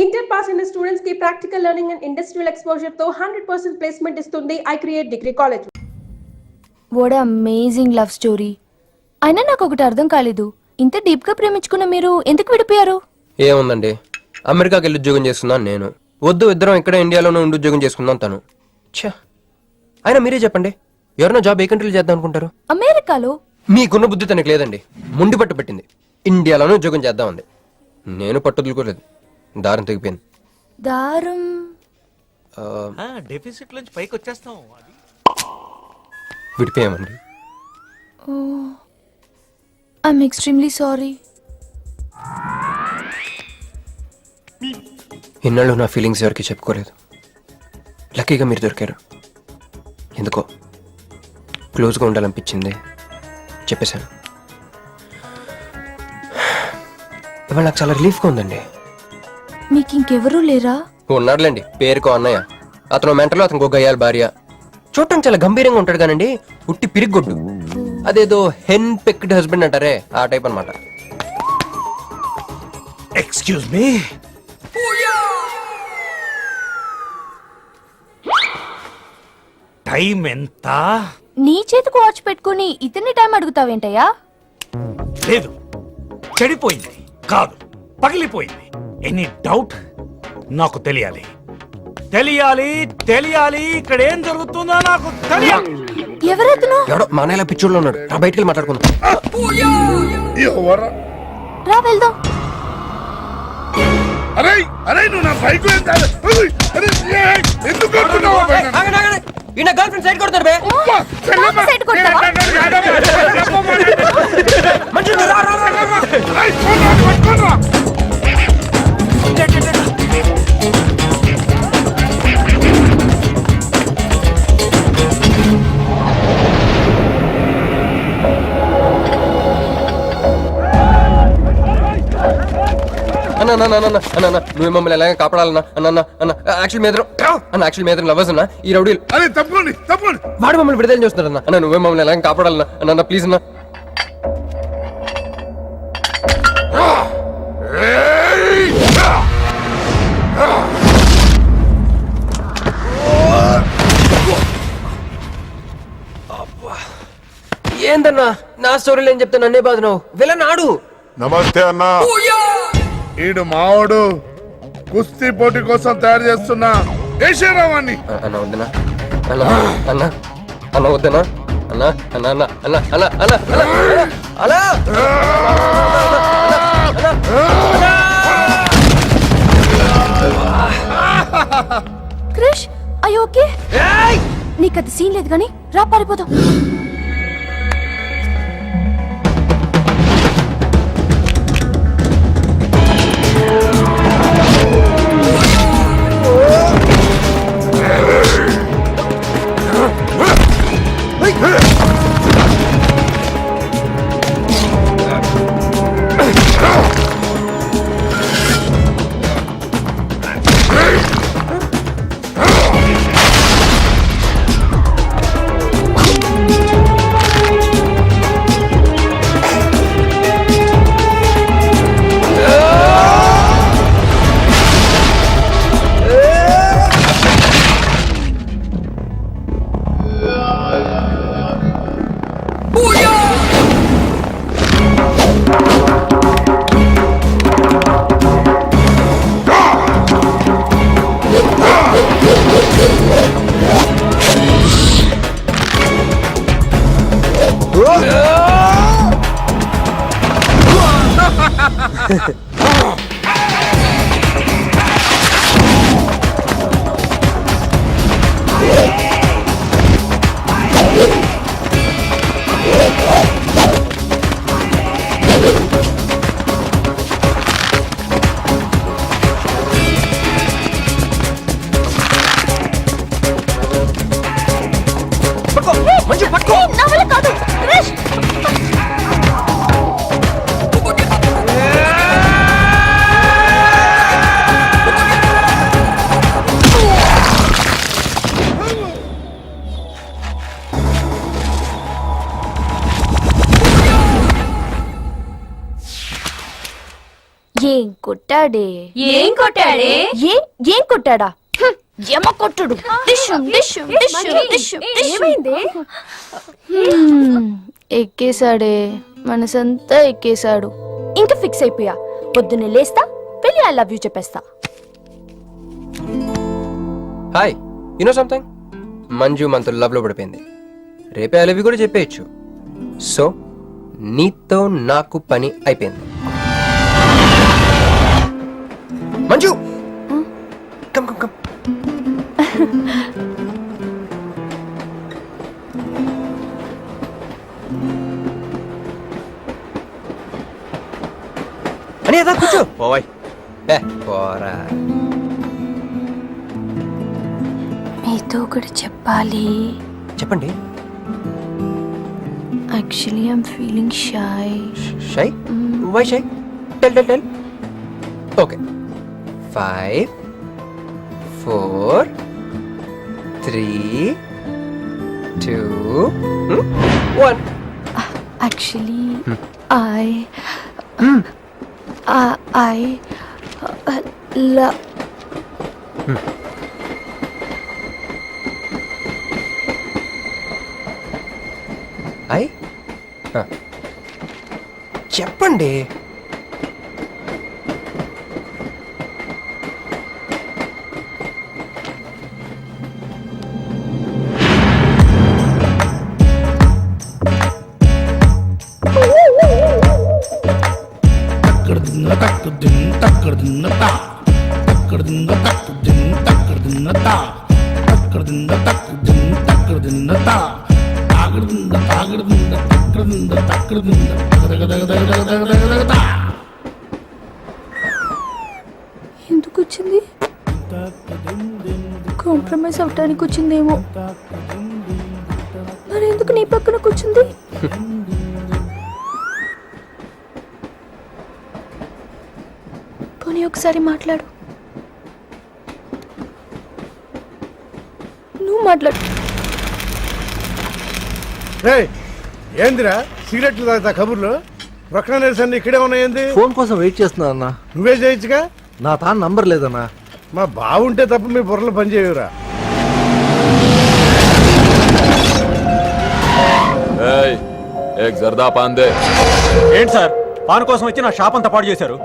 Inter pass అయిన students కి practical learning and industrial exposure తో 100% ప్లేస్మెంట్ ఇస్తుంది I create degree college. What amazing love story. అయినా నాకు ఒకటి అర్థం కాలేదు, ఇంత డీప్ గా ప్రేమించుకున్న మీరు ఎందుకు విడిపోయారు? ఏముందండి, అమెరికాకి వెళ్ళి ఉద్యోగం చేస్తున్నాను నేను. వద్దు, ఇద్దరం ఇక్కడ ఇండియాలోనే ఉండి ఉద్యోగం చేసుకుందాం తను. ఛా, అయినా మీరే చెప్పండి, ఎవరైనా జాబ్ ఏ కంట్రీలో చేద్దాం అనుకుంటారు? అమెరికాలో? మీకున్న బుద్ధి తనకి లేదండి. ముండి పట్టు పెట్టింది, ఇండియాలోనే ఉద్యోగం చేద్దాం అంది. నేను పట్టుదలుకోలేదు, దారం తెగిపోయింది. దారం డెఫిసిట్ నుంచి పైకి వచ్చేస్తాం. విడిపోయామండి. I'm extremely sorry. ఇన్నాళ్ళు నా ఫీలింగ్స్ ఎవరికి చెప్పుకోలేదు. లక్కీగా మీరు దొరికారు. ఎందుకో క్లోజ్గా ఉండాలనిపించింది, చెప్పేశాను. ఇవాళ నాకు చాలా రిలీఫ్గా ఉందండి. మీకు ఇంకెవరూ లేరా? ఉన్నాడులేండి, పేరుకో అన్నయ్య. అతను మెంటలో, అతనికి గయ్యాల భార్య. చూడటం చాలా గంభీరంగా ఉంటాడు కానండి, ఉట్టి పిరిగొడ్డు. అదేదో హెన్ పెక్డ్ హస్బెండ్ అంటారే, ఆ టైప్ అనమాట. ఎక్స్క్యూజ్ మీ, టైం ఎంత? నీ చేతికి వాచ్ పెట్టుకుని ఇతని టైం అడుగుతావేంటయ్యా? లేదు, చెడిపోయింది కాదు, పగిలిపోయింది. Any doubt? నాకు తెలియాలి, తెలియాలి, తెలియాలి. ఇక్కడ ఏం జరుగుతుందో నాకు తెలియాలి. ఎవరతను? ఎవడో మా అన్నయ్యలా పిచ్చోళ్ళు ఉన్నాడు, రా బయటికి వెళ్ళి మాట్లాడుకుందాం. రా వెళ్దాం. అరే అరే, నువ్వు నా బైక్ ఎందుకు కొడుతున్నావు? ఈయన గర్ల్ ఫ్రెండ్ సైడ్ కొడతారు బే. సైడ్ కొడతావా? అన్న నువ్వు మమ్మల్ని ఎలాగ కాపాడాలన్నా అన్న అన్న యాక్చువల్ మీద అన్న యాక్చువల్ మీద లవర్స్ అన్న ఈ రౌడీలు. అరే తప్పండి తప్పండి, వాడు మమ్మల్ని విడుదల చేస్తున్నారు అన్న. అన్న నువ్వే మమ్మల్ని ఎలాగ కాపాడాలన్నా అన్న ప్లీజ్ అన్న. ఏందన్నా నా స్టోరీలు ఏం చెప్తా నన్నే బాధ నువ్వు వెళ్ళనాడు. నమస్తే అన్నా. ఈడు మావాడు కుస్తీ పోటీ కోసం తయారు చేస్తున్నా యశరావాన్ని. అన్న వద్దనా అన్న అన్న అన్న వద్దనా అన్న అన్న అన్న అన్న అన్న అన్న అన్న క్రిష్, అయ్యో ఓకే? నీకు అది సీన్ లేదు కానీ రా పారిపోదాం. కొట్టాడే. ఏం కొట్టాడే? ఏం కొట్టాడా? ఏమ కొట్టుడు. డిష్షుం, డిష్షుం, డిష్షుం, డిష్షుం, డిష్షుం. ఎక్కేశాడే, మనసంతా ఎక్కేశాడు. ఇంకా ఫిక్స్ అయిపోయా, పొద్దున్నే లేస్తా, వెళ్ళి ఐ లవ్ యూ చెప్పేస్తా. హాయ్, యూనో సంథింగ్, మంజు మనతో లవ్ లో పడిపోయింది. రేపే ఐ లవ్ యూ కూడా చెప్పేయచ్చు. సో నీతో నాకు పని అయిపోయింది. Manju, come come come. అని అదా కూర్చో. పోవాయ్. పోరా. మీతో ఒకటి చెప్పాలి. చెప్పండి. Actually I'm feeling shy. Shy? Why shy? Tell tell tell. Okay. 5 4 3 2 1. Actually, I love. చెప్పండి. ఎందుకు వచ్చింది? కాంప్రమైజ్ అవటానికి వచ్చిందేమో. మరి ఎందుకు నీ పక్కన కూర్చుంది? పోనీ ఒకసారి మాట్లాడు. నువ్వు మాట్లాడు. ఏందిరా సిగరెట్లు తాగుతా కబుర్లు? ప్రొక్కన నిరసన ఇక్కడే ఉన్నాయింది. ఫోన్ కోసం వెయిట్ చేస్తున్నా అన్నా. నువ్వే చేయొచ్చుగా. నా తాను నంబర్ లేదన్నా. మా బావుంటే తప్ప మీ బుర్రలు పనిచేయవురా. జర్దా పాన్ దే. ఏంటి సార్, పాన్ కోసం వచ్చి నా షాప్ అంతా పాడు చేశారు.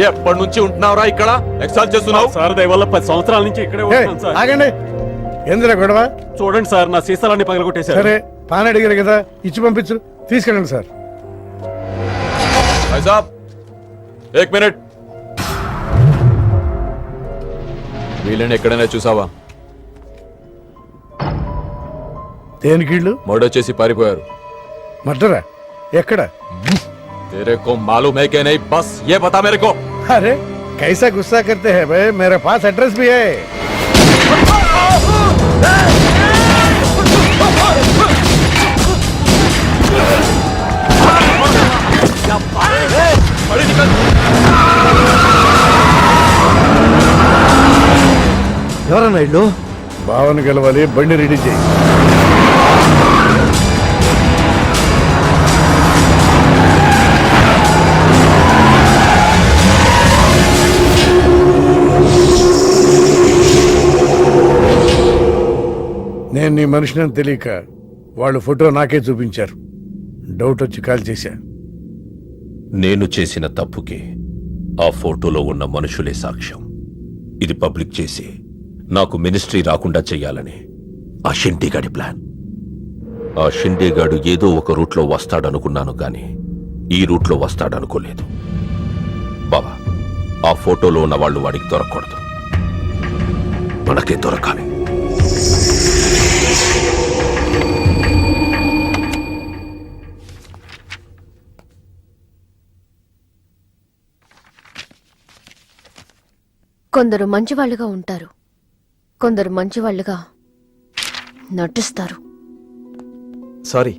ఎప్పటి నుంచి ఉంటున్నావురా ఇక్కడ? ఎక్సైజ్ చేస్తున్నావు? సార్ దయవల్ల 10 సంవత్సరాల నుంచి ఇక్కడే ఉంటున్నాను సార్. ఆగండి. ఏందిరా గొడవ? చూడండి సార్, నా సీసాలన్నీ పగలగొట్టేశారు. సరే, పాన్ అడిగారు కదా, ఇచ్చి పంపించు. తీసుకెళ్ళండి సార్. భాయ్ సాబ్, 1 మినిట్. వీళ్ళని ఎక్కడైనా చూసావా? దేనికీళ్ళు? మర్డర్ చేసి పారిపోయారు. మర్డరా? ఎక్కడ? तेरे को मालूम है कि नहीं? बस ये बता मेरे को. अरे कैसा गुस्सा करते हैं भाई, मेरे पास एड्रेस भी है. ఎవరన్నా ఇల్లు? భావన గెలవాలి, బండి రెడీ చేయి. నేను నీ మనిషిని తెలియక వాళ్ళు ఫోటో నాకే చూపించారు. డౌట్ వచ్చి కాల్ చేశా. నేను చేసిన తప్పుకి ఆ ఫోటోలో ఉన్న మనుషులే సాక్ష్యం. ఇది పబ్లిక్ చేసి నాకు మినిస్ట్రీ రాకుండా చెయ్యాలని ఆ షిండేగాడి ప్లాన్. ఆ షిండేగాడు ఏదో ఒక రూట్లో వస్తాడనుకున్నాను కానీ ఈ రూట్లో వస్తాడనుకోలేదు. బాబా, ఆ ఫోటోలో ఉన్న వాళ్ళు వాడికి దొరకకూడదు, మనకే దొరకాలి. కొందరు మంచివాళ్ళుగా ఉంటారు, కొందరు మంచివాళ్ళుగా నటిస్తారు. సారీ,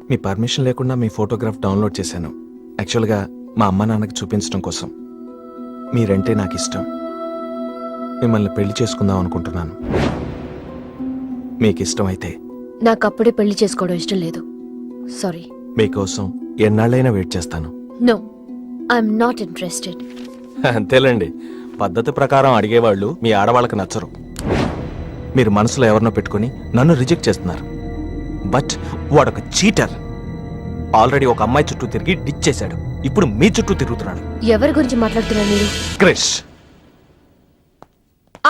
మీ పర్మిషన్ లేకుండా మీ ఫోటోగ్రాఫ్ డౌన్లోడ్ చేశాను. యాక్చువల్గా మా అమ్మ నాన్నకి చూపించడం కోసం. మీరంటే నాకు ఇష్టం. మిమ్మల్ని పెళ్లి చేసుకుందాం అనుకుంటున్నాను. మీకు ఇష్టం అయితే. నాకు అప్పుడే పెళ్లి చేసుకోవడం ఇష్టం లేదు. సారీ. మీకోసం ఎన్నాళ్ళైనా వెయిట్ చేస్తాను. No, I'm not interested. అంతేలేండి, పద్ధతి ప్రకారం అడిగేవాళ్ళు మీ ఆడవాళ్ళకి నచ్చరు. మీరు మనసులో ఎవరినో పెట్టుకుని నన్ను రిజెక్ట్ చేస్తున్నారు. బట్ వాడొక చీటర్. ఆల్రెడీ ఒక అమ్మాయి చుట్టూ తిరిగి డిచ్ చేశాడు. ఇప్పుడు మీ చుట్టూ తిరుగుతున్నాడు. ఎవరి గురించి మాట్లాడుతున్నారు మీరు? Krish.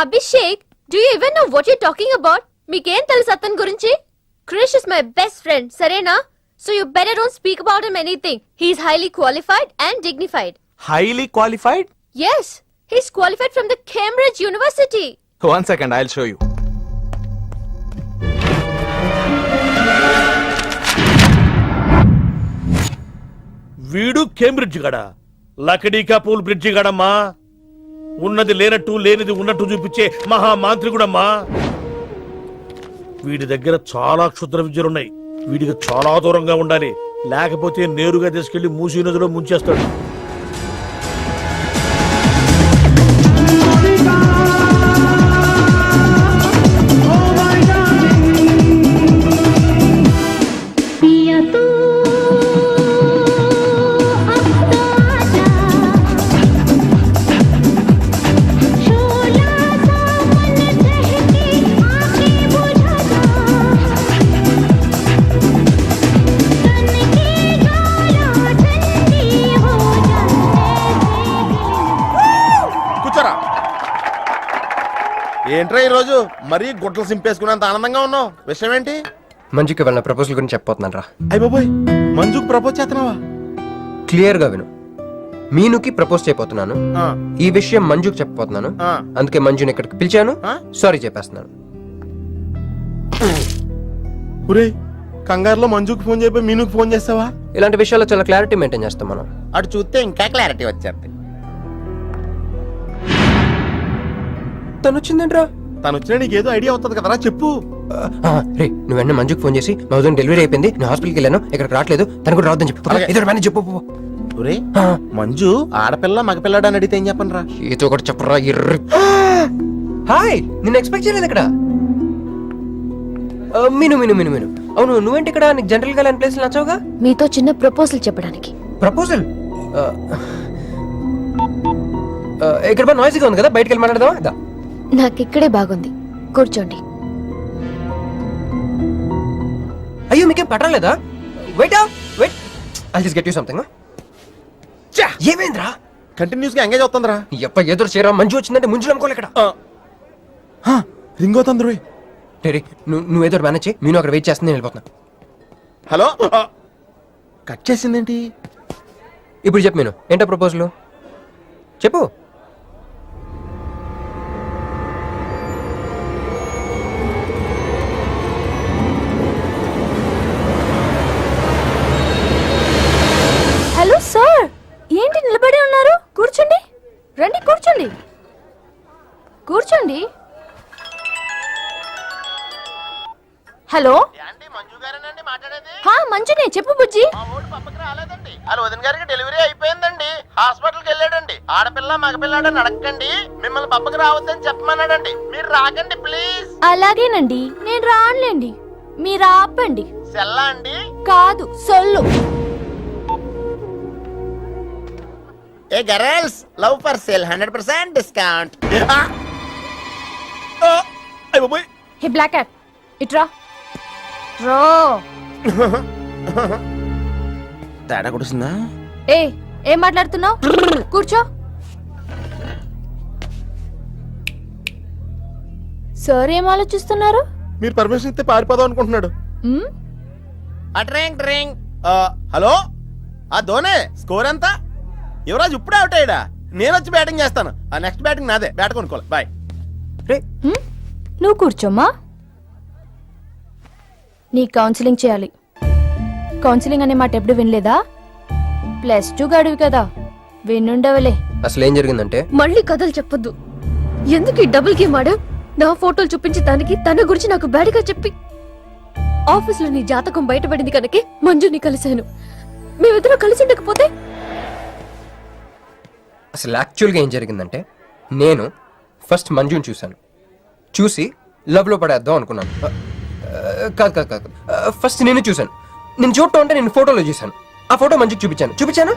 Abhishek, do you even know what you talking about? మీకేం తెలుసు అతని గురించి? Krish is my best friend, సరేనా? So you better don't speak about him anything. He is highly qualified and dignified. Highly qualified? Yes, he is qualified from the Cambridge University. 1 second, I'll show you. వీడు Cambridge గడ, లకడీ కపూల్ bridge గడమ్మా. ఉన్నది లేనట్టు లేనిది ఉన్నట్టు చూపించే మహా మాంత్రికుడమ్మా. వీడి దగ్గర చాలా క్షుద్ర విద్యలున్నాయి. వీడికి చాలా దూరంగా ఉండాలి, లేకపోతే నేరుగా తీసుకెళ్లి మూసీ నదిలో ముంచేస్తాడు. ఏంట్రా ఈ రోజు మరీ గుట్టలు సింపేసుకున్నంత ఆనందంగా ఉన్నావు? విషయం ఏంటి? మంజుకి వాళ్ళ ప్రపోజల్ గురించి చెప్పబోతున్నాను రా. అయ్య బాబోయ్, మంజుకు ప్రపోజ్ చేస్తున్నావా? క్లియర్ గా విను. మీనుకి ప్రపోజ్ చేయబోతున్నాను. ఆ, ఈ విషయం మంజుకి చెప్పబోతున్నాను. ఆ. అందుకే మంజుని ఇక్కడికి పిలిచాను. ఆ? సారీ చెప్పేస్తున్నాను. ఒరేయ్, కంగారులో మంజుకు ఫోన్ చెప్పి మీనుకు ఫోన్ చేస్తావా? ఇలాంటి విషయాల్లో చాలా క్లారిటీ మెయింటైన్ చేస్తాం మనం. అటు చూస్తే ఇంకా క్లారిటీ వచ్చేది. తను వచ్చిందేంట్రా? తను వచ్చినా నీకేదో ఐడియా అవుతుంది కదరా, చెప్పు. రే, నువ్వు వెంటనే మంజుకి ఫోన్ చేసి మా వదిన డెలివరీ అయిపోయింది, నేను హాస్పిటల్కి వెళ్ళాను, ఇక్కడికి రావట్లేదు, తను కూడా రావద్దని చెప్పు. అలాగే. ఇద్దరు మేనేజ్ చెప్పు. ఒరేయ్, మంజు ఆడపిల్ల మగపిల్లడు అని అడిగితే ఏం చెప్పను రా? ఏదో ఒకటి చెప్పరా ఎర్రి. హాయ్, నిన్ను ఎక్స్పెక్ట్ చేయలేదు ఇక్కడ. మీను మీను మీను మీను అవును, నువ్వేంటి ఇక్కడ? నీకు జనరల్ గా లాంటి ప్లేస్ నచ్చవుగా? మీతో చిన్న ప్రపోజల్ చెప్పడానికి. ప్రపోజల్? ఇక్కడ బాగా నాయిస్గా ఉంది కదా, బయటికి వెళ్ళి మాట్లాడదామా? నాకు ఇక్కడే బాగుంది, కూర్చోండి. అయ్యో, మీకేం పట్టలేదా? Wait wait, I'll just get you something. ఏమైందిరా? కంటిన్యూస్ గా ఎంగేజ్ అవుతుందిరా. ఎప్ప ఎదురు చేయరా, మంజు వచ్చిందంటే ముంజు అనుకోలే ఇక్కడ. రింగ్ అవుతుంది రోయ్. టెరీ, నువ్వు ఏదో మేనేజ్ చేయి, నేను అక్కడ వెయిట్ చేస్తుంది, నేను వెళ్ళిపోతున్నా. హలో, కట్ చేసిందేంటి? ఇప్పుడు చెప్పు మీను, ఏంటో ప్రపోజల్ చెప్పు. హలో సార్, ఏంటి నిలబడి ఉన్నారు? కూర్చోండి, రండి కూర్చోండి, కూర్చోండి. హలో, మంజునే, చెప్పు బుజ్జి. రాలేదండి, వాళ్ళ వదిన గారికి డెలివరీ అయిపోయిందండి, హాస్పిటల్కి వెళ్ళాడండి. ఆడపిల్ల మగపిల్లాడని అడగండి, మిమ్మల్ని పప్పకి రావద్దని చెప్పమన్నాడండి. మీరు రాకండి ప్లీజ్. అలాగేనండి, నేను రానులేండి, మీరు ఆపండి. సెల్లా అండి? కాదు, సొల్లు. Hey girls, love for sale 100% discount. Hey black cat, ఇట్రా రో. తేడా కొడుతుందా? ఏం మాట్లాడుతున్నావు? కూర్చో. సార్ ఏం ఆలోచిస్తున్నారు? మీరు పర్మిషన్ ఇస్తే పారిపోదాం అనుకుంటున్నాడు. హలో, ఆ ధోనే స్కోర్ ఎంత? యువరాజ్ ఇప్పుడే అవుట్ అయ్యాడా? నేను వచ్చి బ్యాటింగ్ చేస్తాను. ఆ నెక్స్ట్ బ్యాటింగ్ నాదే. బ్యాట్ కొనుక్కోవాలి. బాయ్. నువ్వు కూర్చోమ్మా. నీ కౌన్సిలింగ్ చేయాలి. కౌన్సిలింగ్ అనే మాట ఎప్పుడు వినలేదా? +2 గడివి కదా, వినుండవలే. అసలు ఏం జరిగిందంటే, మళ్ళీ కథలు చెప్పొద్దు. ఎందుకు ఈ డబుల్ గేమ్ ఆడా? నా ఫోటోలు చూపించి దానికి తన గురించి నాకు బ్యాడ్గా చెప్పి ఆఫీస్ లో నీ జాతకం బయటపడింది కనుకే మంజుని కలిశాను. మేమిద్దరం కలిసి ఉండకపోతే? అసలు యాక్చువల్గా ఏం జరిగిందంటే, నేను ఫస్ట్ మంజుని చూశాను, చూసి లవ్లో పడేద్దాం అనుకున్నాను. కాదు, ఫస్ట్ నేను చూశాను. నేను చూడటం అంటే నేను ఫోటోలో చూశాను. ఆ ఫోటో మంజుకి చూపించాను.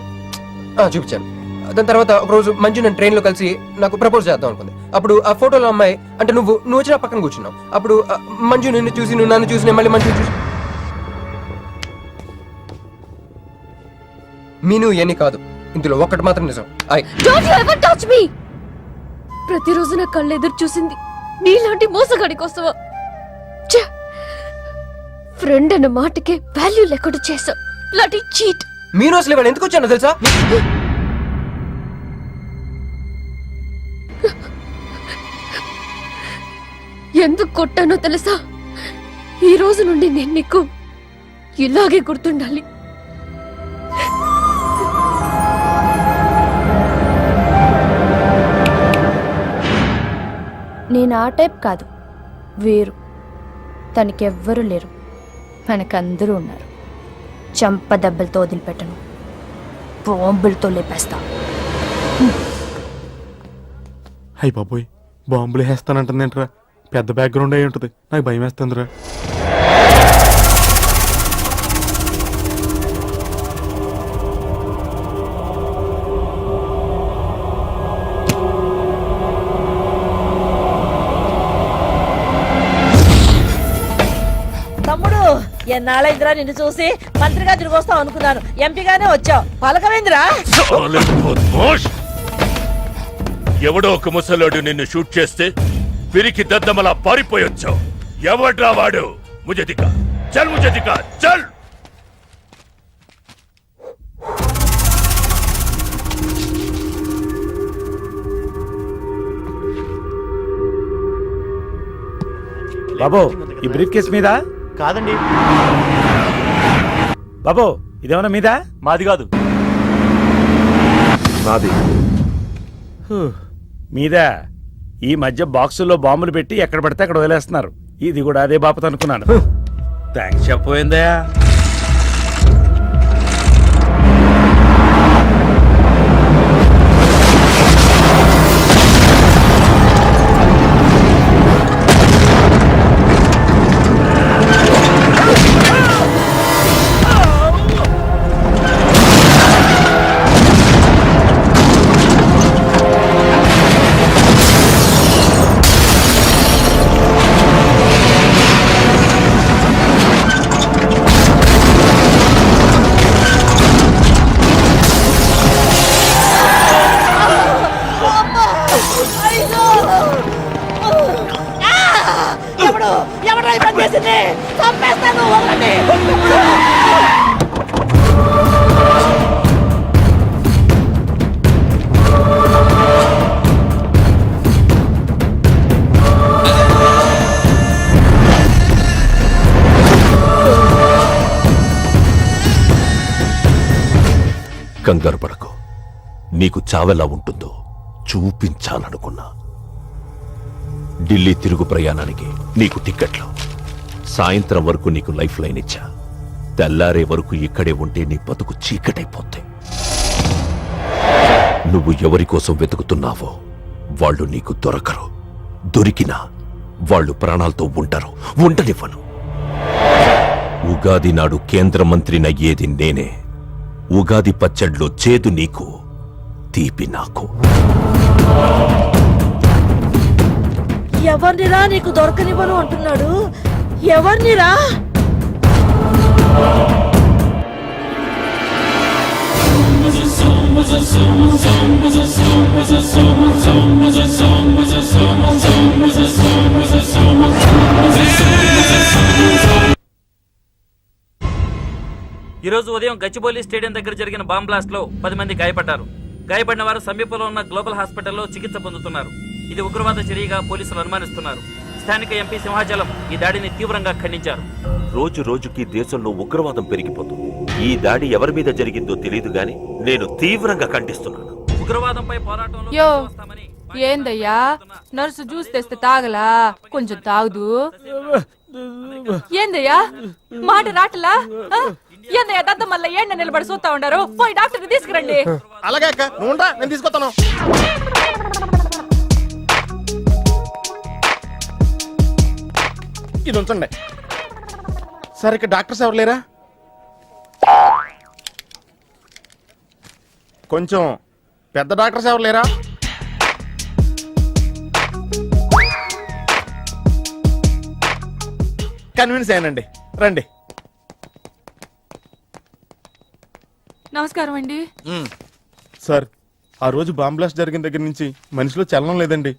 దాని తర్వాత ఒక రోజు మంజు నేను ట్రైన్ లో కలిసి నాకు ప్రపోజ్ చేద్దాం అనుకుంది. అప్పుడు ఆ ఫోటోలో అమ్మాయి అంటే నువ్వు వచ్చి నా పక్కన కూర్చున్నావు. అప్పుడు మంజు నిన్ను చూసి నువ్వు నన్ను చూసి నేను మళ్ళీ మంజు చూసి మీను ఇవన్నీ కాదు, ఇందులో ఒక్కటి మాత్రం నిజం. Don't you ever touch me! ప్రతిరోజు నా కళ్ళు ఎదురు చూసింది నీలాంటి మోసగాడి కోసమా? ఫ్రెండ్ అన్న మాటకే వాల్యూ లేకుండా చేసావు. లాంటి చీట్. మీను అసలు ఇవాళ ఎందుకు వచ్చానో తెలుసా? ఎందుకు కొట్టానో తెలుసా? ఈ రోజు నుండి నేను నీకు ఇలాగే గుర్తుండాలి. నేను ఆ టైప్ కాదు, వేరు. తనకెవ్వరూ లేరు, మనకందరూ ఉన్నారు. చంప దెబ్బలతో వదిలిపెట్టను, బాంబులతో లేపేస్తా. అయ్యి బాబోయ్, బాంబులు వేస్తానంటుందేంట్రా? పెద్ద బ్యాక్గ్రౌండ్ అయి ఉంటుంది, నాకు భయం వేస్తుందిరా. తమ్ముడు, ఎన్నాళ్ళైందిరా నిన్ను చూసి? మంత్రిగా తిరిగి వస్తావు అనుకున్నాను, ఎంపీగానే వచ్చావు. పలకవేందిరా? ఎవడో ఒక ముసలోడు నిన్ను షూట్ చేస్తే పిరికి దద్దమలా పారిపోయొచ్చావు. ఎవడ్రా వాడు? ముజదికా చల్, ముజదికా చల్. బాబు, ఈ బ్రీఫ్ కేస్ మీద కాదండి. బాబు, ఇదేమన్నా మీద? మాది కాదు. నాది మీద. ఈ మధ్య బాక్సుల్లో బాంబులు పెట్టి ఎక్కడ పడితే అక్కడ వదిలేస్తున్నారు. ఇది కూడా అదే బాపత అనుకున్నాను. థ్యాంక్స్ చెప్పబోయిందా? ఎవడో ఈ పని చేసింది? చంపేస్తాను, వదలండి. కంగారు పడకు, నీకు చావెలా ఉంటుందో చూపించాలనుకున్నా. ఢిల్లీ తిరుగు ప్రయాణానికి నీకు టిక్కెట్లు. సాయంత్రం వరకు నీకు లైఫ్ లైన్ ఇచ్చా. తెల్లారే వరకు ఇక్కడే ఉంటే నీ బతుకు చీకటైపోతే. నువ్వు ఎవరి కోసం వెతుకుతున్నావో వాళ్ళు నీకు దొరకరు. దొరికినా వాళ్ళు ప్రాణాలతో ఉంటారు. ఉండనివ్వను. ఉగాది నాడు కేంద్ర మంత్రినయ్యేది నేనే. ఉగాది పచ్చడ్లో చేదు నీకు, తీపి నాకు. ఎవరినిరా నీకు దొరకనివ్వను అంటున్నాడు? ఎవరినిరా? ఈరోజు ఉదయం గచ్చిబౌలి స్టేడియం దగ్గర జరిగిన బాంబ్ బ్లాస్ట్ లో 10 మంది గాయపడ్డారు. గాయపడిన వారు సమీపంలో ఉన్న గ్లోబల్ హాస్పిటల్లో చికిత్స పొందుతున్నారు. ఇది ఉగ్రవాద చర్యగా పోలీసులు అనుమానిస్తున్నారు. స్థానిక ఎంపీ సింహాచలం ఈ దాడిని తీవ్రంగా ఖండించారు. రోజు రోజుకి దేశంలో ఉగ్రవాదం పెరిగిపోతుంది. ఈ దాడి ఎవరి మీద జరిగిందో తెలియదు గాని నేను తీవ్రంగా ఖండిస్తున్నాను. ఉగ్రవాదంపై పోరాటంలో యో ఏందయ్యా, నర్సు జ్యూస్ తెస్తే తాగలా? కొంచెం తాగుదు. ఏందయ్యా మాట రాటలా? ఏందయ్యా దద్ద మళ్ళీ ఏండ నిలబడి చూస్తా ఉండారు? పోయి డాక్టర్ తీసుకురండి. అలాగే అక్క, నువ్వు ఉండా, నేను తీసుకొస్తాను. ఇది ఉంచండి. సార్, ఇక్కడ డాక్టర్స్ ఎవరు లేరా? కొంచెం పెద్ద డాక్టర్స్ ఎవరు లేరా? కన్విన్స్ అయ్యానండి, రండి. నమస్కారం అండి. సార్, ఆ రోజు బాంబ్ బ్లాస్ట్ జరిగిన దగ్గర నుంచి మనిషిలో చలనం లేదండి,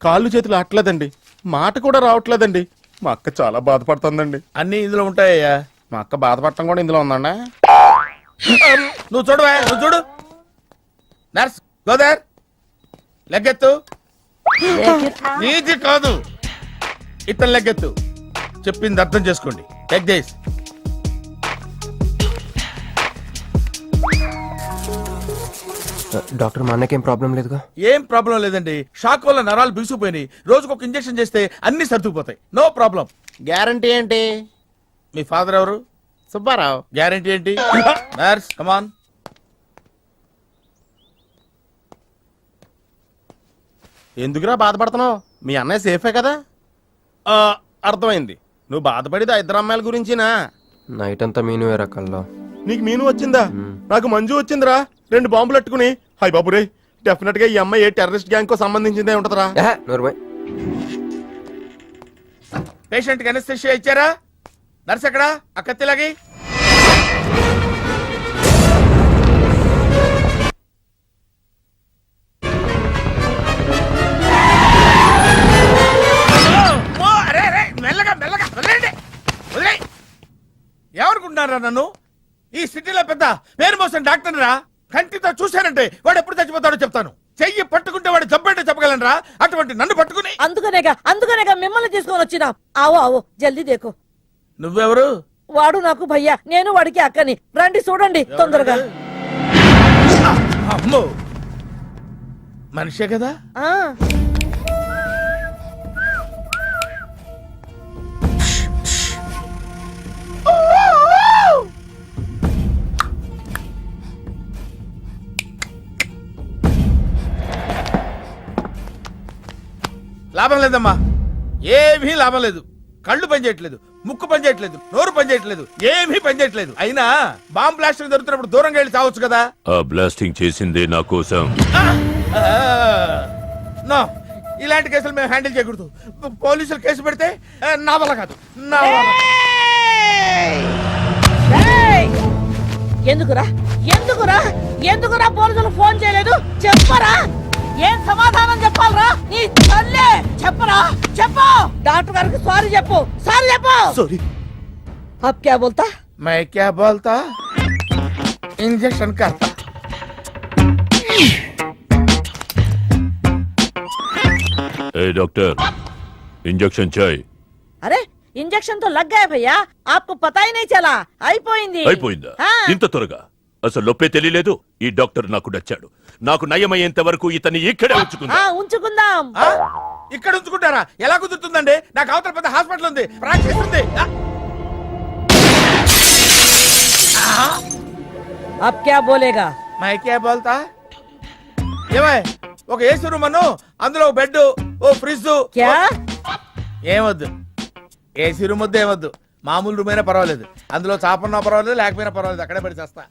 కాళ్ళు చేతులు ఆటలేదండి, మాట కూడా రావట్లేదండి. మా అక్క చాలా బాధపడుతుందండి. అన్ని ఇందులో ఉంటాయ్యా. మా అక్క బాధపడటం కూడా ఇందులో ఉందండి. నువ్వు చూడవా, నువ్వు చూడు. నర్స్ గోదర్, లెగ్గెత్తు. నీది కాదు, ఇతను లెగ్గెత్తు. చెప్పింది అర్థం చేసుకోండి. Take this. డాక్టర్, మా అన్నకేం ప్రాబ్లం లేదుగా? ఏం ప్రాబ్లం లేదండి. షాక్ వల్ల నరాలు బిగుసిపోయినాయి. రోజుకు ఒక ఇంజెక్షన్ చేస్తే అన్ని సర్దుకుపోతాయి. No problem. గ్యారంటీ ఏంటి? మీ ఫాదర్ ఎవరు? సుబ్బారావు. గ్యారంటీ ఏంటి? నర్స్ కమాన్. ఎందుకురా బాధపడుతున్నావు? మీ అన్నయ్య సేఫే కదా? అర్థమైంది. నువ్వు బాధపడేది ఆ ఇద్దరు అమ్మాయిల గురించినా? నైట్ అంతా మీను రకాల్లో. నీకు మీను వచ్చిందా? నాకు మంజు వచ్చిందిరా. 2 బాంబులు అట్టుకుని. హాయ్ బాబు రే, డెఫినెట్ గా ఈ అమ్మాయి ఏ టెర్రరిస్ట్ గ్యాంగ్ కో సంబంధించిందే ఉంటదరా. పేషెంట్ కి అనస్థెషియా ఇచ్చారా? నర్స్ ఎక్కడా? ఆ కత్తిలాగి. మెల్లగా మెల్లగా వదిలేయండి, వదిలేయ్. ఏమనుకుంటున్నారా నన్ను? ఈ సిటీలో పెద్ద పేరు మోసిన డాక్టర్ రా. కంటితో చూశానంటే వాడు ఎప్పుడు చచ్చిపోతాడో చెప్తాను. చెయ్యి పట్టుకుంటే వాడు చంపేంటే చెప్పగలనరా? అటువంటి నన్ను పట్టుకుని. అందుకనేగా మిమ్మల్ని తీసుకొని వచ్చినా. ఆవో ఆవో జల్దీ దేకో. నువ్వెవరు? వాడు నాకు భయ్యా, నేను వాడికి అక్కని. రండి చూడండి తొందరగా. అమ్మో, మనిషే కదా? లాభం లేదమ్మా, ఏమీ లాభం లేదు. కళ్ళు పనిచేయట్లేదు, ముక్కు పనిచేయట్లేదు, నోరు పనిచేయట్లేదు, ఏమీ పనిచేయట్లేదు. అయినా బాంబ్ బ్లాస్టింగ్ జరుగుతున్నప్పుడు దూరంగా వెళ్ళి చావచ్చు కదా. ఆ బ్లాస్టింగ్ చేసిందే నా కోసం. నో, ఇలాంటి కేసులు మేము హ్యాండిల్ చేయకూడదు. పోలీసులు కేసు పెడితే నా వల్ల కాదు, నా వల్ల. ఎందుకురా ఎందుకురా ఎందుకురా పోలీసులు ఫోన్ చేయలేదు? చెప్పరా, ఏం సమాధానం చెప్పాలరా? నీ తల్లే చెప్పరా, చెప్పు. డాక్టర్ గారికి సారీ చెప్పు, సారీ చెప్పు. సారీ. అబ్ క్యా బోల్తా? मैं क्या बोलता? इंजेक्शन करता. ए डॉक्टर, इंजेक्शन चाहिए. अरे ఇంజెక్షన్ తో లగ్ గయా భయ్యా, ఆప్కో పతా హీ నహీ చలా. అయిపోయింది. అయిపోయిందా? ఇంత త్వరగా? అసలు లొప్పే తెలియలేదు. ఈ డాక్టర్ నాకు నచ్చాడు. నాకు నయమయ్యేంత వరకు ఇతన్ని ఇక్కడే ఉంచుకుందాం. ఇక్కడ ఉంచుకుంటారా? ఎలా కుదురుతుందండి? నాకు అవతల పెద్ద హాస్పిటల్ ఉంది, ప్రాక్టీస్ ఉంది. అబ్ క్యా బోలేగా? मैं क्या बोलता? ఏమై, ఒక ఏసీ రూమ్ అను, అందులో బెడ్, ఓ ఫ్రిడ్జ్. క్యా? ఏమొద్దు, ఏసీ రూమ్ వద్దు, ఏమొద్దు. మామూలు రూమ్ అయినా పర్వాలేదు. అందులో చాపన్నా పర్వాలేదు, లేకపోయినా పర్వాలేదు, అక్కడే పడి చేస్తా.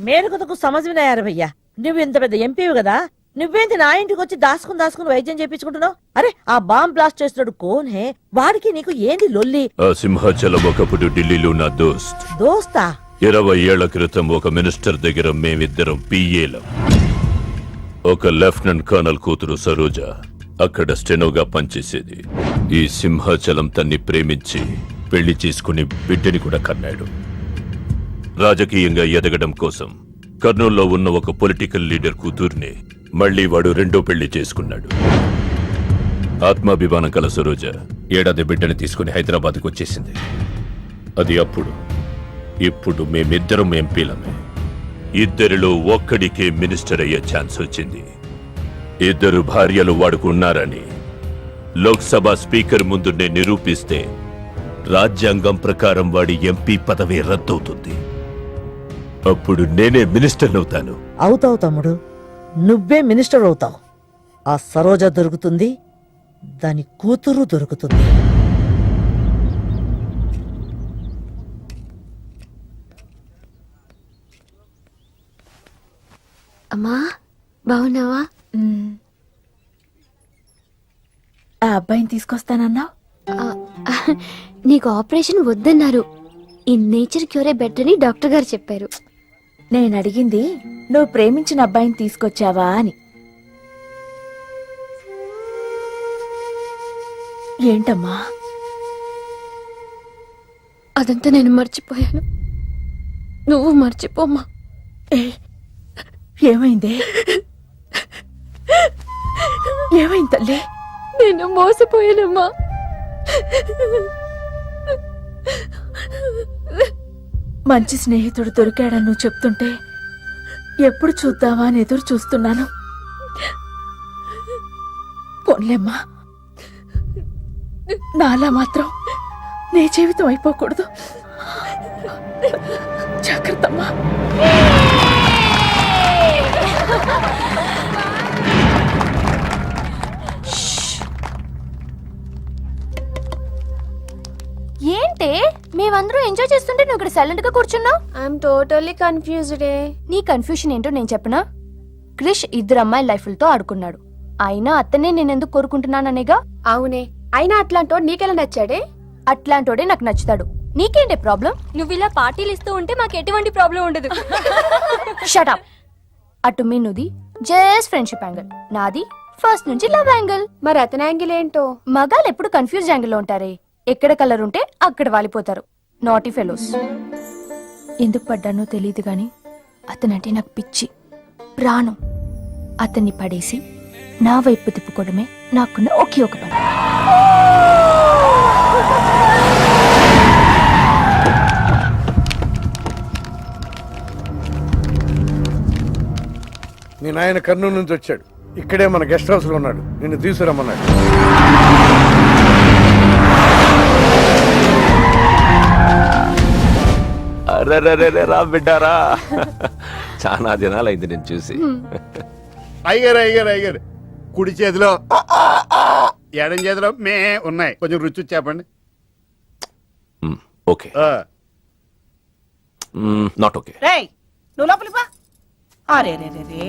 మేలుకు సమజ్ఞారు భయ్యా. నువ్వు ఇంత పెద్ద ఎంపీవి కదా, నువ్వేంటి నా ఇంటికి వచ్చి దాసుకుని వైద్యం చేయించుకుంటున్నావు? అరే ఆ బాంబ్ బ్లాస్ట్ చేస్తున్నాడు కోన్ హే? వాడికి నీకు ఏంది లొల్లి? ఆ సింహాచలం ఒకప్పుడు ఢిల్లీలో నా దోస్త్. దోస్తా? 20 ఏళ్ల క్రితం ఒక మినిస్టర్ దగ్గర మేమిద్దరం పిఏలం. ఒక లెఫ్టినెంట్ కర్నల్ కూతురు సరోజ అక్కడ స్టెనోగా పనిచేసేది. ఈ సింహాచలం తన్ని ప్రేమించి పెళ్లి చేసుకుని బిడ్డని కూడా కన్నాడు. రాజకీయంగా ఎదగడం కోసం కర్నూల్లో ఉన్న ఒక పొలిటికల్ లీడర్ కూతుర్ని మళ్లీ వాడు రెండో పెళ్లి చేసుకున్నాడు. ఆత్మాభిమానం కల సరోజ ఏడాది బిడ్డని తీసుకుని హైదరాబాద్కు వచ్చేసింది. అది అప్పుడు. ఇప్పుడు మేమిద్దరం ఎంపీలమే. ఇద్దరిలో ఒక్కడికే మినిస్టర్ అయ్యే ఛాన్స్ వచ్చింది. 2 భార్యలు వాడుకున్నారని లోక్సభ స్పీకర్ ముందు నేను నిరూపిస్తే రాజ్యాంగం ప్రకారం వాడి ఎంపీ పదవి రద్దవుతుంది. అప్పుడు నేనే మినిస్టర్ అవుతాను. అవుతావు తమ్ముడు, నువ్వే మినిస్టర్ అవుతావు. ఆ సరోజ దొరుకుతుంది, దాని కూతురు దొరుకుతుంది. అమ్మా బాగున్నావా? ఆ అబ్బాయిని తీసుకొస్తానన్నావు. నీకు ఆపరేషన్ వద్దన్నారు. ఈ నేచర్ క్యూరే బెటర్ అని డాక్టర్ గారు చెప్పారు. నేను అడిగింది నువ్వు ప్రేమించిన అబ్బాయిని తీసుకొచ్చావా అని. ఏంటమ్మా? అదంతా నేను మర్చిపోయాను. నువ్వు మర్చిపోమ్మా. ఏమైంది? ఏమైంది తల్లి? నేను మోసపోయానమ్మా. మంచి స్నేహితుడు దొరికాడని నువ్వు చెప్తుంటే ఎప్పుడు చూద్దావా అని ఎదురు చూస్తున్నాను. పోన్లేమ్మా, నాలా మాత్రం నీ జీవితం అయిపోకూడదు. జాగ్రత్తమ్మా. ఏంటే మేమందరూ ఎంజాయ్ చేస్తుంటే నువ్వు ఇక్కడ సైలెంట్ గా కూర్చున్నావు? I'm totally confused. నీ కన్ఫ్యూషన్ ఏంటో నేను చెప్పనా? క్రిష్ ఇద్దరు అమ్మాయి లైఫ్లతో ఆడుకున్నాడు. అయినా అతనే నేనెందుకు కోరుకుంటున్నాననేగా. అవునే, అయినా అట్లాంటో నీకెలా నచ్చాడే? అట్లాంటోడే నాకు నచ్చుతాడు. నీకేంటే ప్రాబ్లం? నువ్వు ఇలా పార్టీలు ఇస్తూ ఉంటే మాకు ఎటువంటి ప్రాబ్లం ఉండదు. షటప్. అటు మీనుది జస్ట్ ఫ్రెండ్షిప్ యాంగిల్, నాది ఫస్ట్ నుంచి లవ్ యాంగిల్. మరి అతని యాంగిల్ ఏంటో? మగాళ్ళు ఎప్పుడు కన్ఫ్యూజ్ యాంగిల్ లో ఉంటారే. ఎక్కడ కలర్ ఉంటే అక్కడ వాలిపోతారు. Naughty fellows. ఎందుకు పడ్డానో తెలియదు గాని అతనంటే నాకు పిచ్చి, ప్రాణం. అతన్ని పడేసి నా వైపు తిప్పుకోవడమే నాకున్న ఒకే ఒక పని. మీ నాయన కర్నూలు నుంచి వచ్చాడు. ఇక్కడే మన గెస్ట్ హౌస్ లో ఉన్నాడు. నిన్ను తీసుకురమ్మన్నాడు. రా బిడ్డారా, చాలా దినాలైంది నేను చూసి. అయ్యారు కుడి చేతిలో ఎడం చేతిలో మే ఉన్నాయి. కొంచెం రుచి చెప్పండి. Okay, not okay. రేయ్, నువ్వు లోపలిపా. అరే రే రే రే,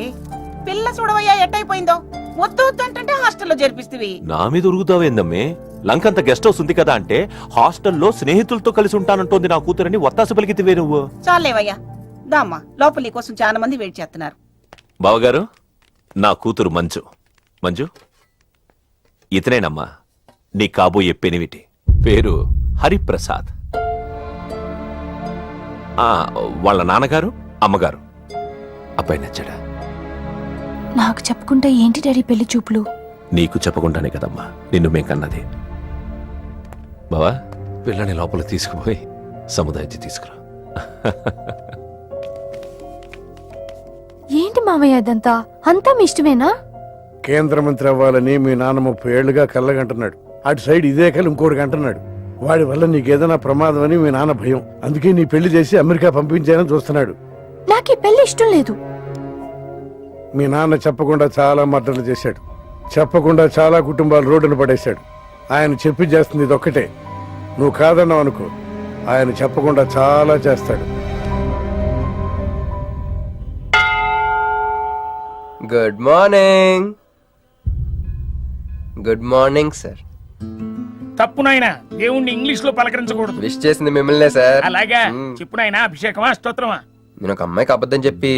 పిల్ల చూడవయ్యా ఎట్టయిపోయిందో. వద్దు వద్దు అంటే హాస్టల్లో చేర్పిస్తవి. నా మీద ఉరుగుతావేందమ్మే? లంకంత గెస్ట్ హౌస్ ఉంది కదా అంటే హాస్టల్లో స్నేహితులతో కలిసి ఉంటానంటోంది నా కూతురని ఒత్తాసు పలికితివే నువ్వు. చాలేవయ్యా, దామ్మా లోపల నీ కోసం చాలా మంది వెయిట్ చేస్తున్నారు. బావగారు, నా కూతురు మంజు. మంజు, ఇతనేనమ్మా నీ కాబోయే పెనివిటి. పేరు హరిప్రసాద్. వాళ్ళ నాన్నగారు అమ్మగారు. అబ్బాయి నచ్చాడా? నాకు చెప్పుకుంటే ఏంటి డాడీ పెళ్లి చూపులు? నీకు చెప్పకుండానే కదమ్మా నిన్ను మేకన్నది. బావా, పిల్లని లోపల తీసుకుపోయి సముదాయించి తీసుకురా. ఏంటి మావయ్య అదంతా? అంతా మీ ఇష్టమేనా? కేంద్ర మంత్రి అవ్వాలని మీ నాన్న 30 ఏళ్లుగా కళ్ళగంటున్నాడు. అటు సైడ్ ఇదే కళ్ళు ఇంకోటి అంటున్నాడు. వాడి వల్ల నీకేదైనా ప్రమాదం అని మీ నాన్న భయం. అందుకే నీ పెళ్లి చేసి అమెరికా పంపించాలని చూస్తున్నాడు. నాకు ఈ పెళ్లి ఇష్టం లేదు. మీ నాన్న చెప్పకుండా చాలా మర్డర్లు చేశాడు. చెప్పకుండా చాలా కుటుంబాలు రోడ్డును పడేశాడు. ఆయన చెప్పి చేస్తుంది ఇదొక్కటే. నువ్వు కాదన్నావు అనుకో, ఆయన చెప్పకుండా చాలా చేస్తాడు. Good morning. Good morning sir. తప్పు నాయనా, దేవుణ్ణి ఇంగ్లీష్ లో పలకరించకూడదు. విష్ చేసింది మిమ్మల్నే సార్. అలాగా చెప్పు నాయనా. అభిషేకమా స్తోత్రమా? నేను ఒక అమ్మాయికి అబద్ధం చెప్పి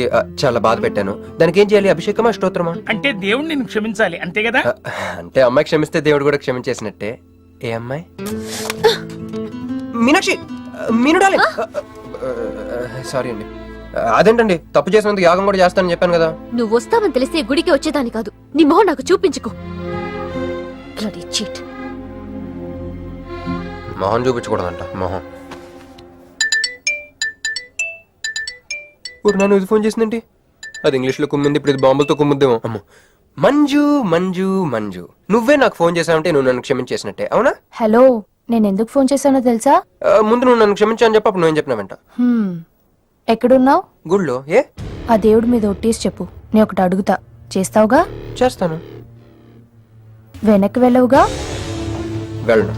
చాలా బాధ పెట్టాను. దానికి ఏం చేయాలి? అభిషేకమా స్తోత్రమా? అంటే దేవుణ్ణి నిన్ను క్షమించాలి అంతే కదా? అంటే అమ్మాయి క్షమిస్తే దేవుడు కూడా క్షమించేసినట్టే. ఏ అమ్మాయి? మీనాక్షి. మీనుడాలి. సారీ అండి. అదేంటండి, తప్పు చేసినందుకు యాగం కూడా చేస్తానని చెప్పాను కదా. నువ్వు వస్తావని తెలిస్తే గుడికి వచ్చేదాన్ని కాదు. నీ మొహం నాకు చూపించుకో. Bloody cheat. మొహం చూపించకూడదంట. మొహం. ఇప్పుడు నన్ను ఇది ఫోన్ చేసిందండి. అది ఇంగ్లీష్లో కుమ్మింది, ఇప్పుడు ఇది బాంబులతో కుమ్ముద్దేమో. అమ్మో. మంజు మంజు మంజు, నువ్వే నాకు ఫోన్ చేసావంటే నువ్వు నన్ను క్షమించేసినట్టే, అవునా? హలో, నేను ఎందుకు ఫోన్ చేశానో తెలుసా? ముందు నువ్వు నన్ను క్షమించాను చెప్పు, అప్పుడు నువ్వేం చెప్పినావంట. ఎక్కడున్నావు? గుళ్ళో. ఏ? ఆ దేవుడి మీద ఒట్టేసి చెప్పు. నేను ఒకటి అడుగుతా, చేస్తావుగా? చేస్తాను. వెనక్కి వెళ్ళవుగా? వెళ్ళను.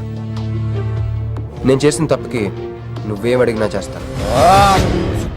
నేను చేసిన తప్పుకి నువ్వేం అడిగినా చేస్తాను.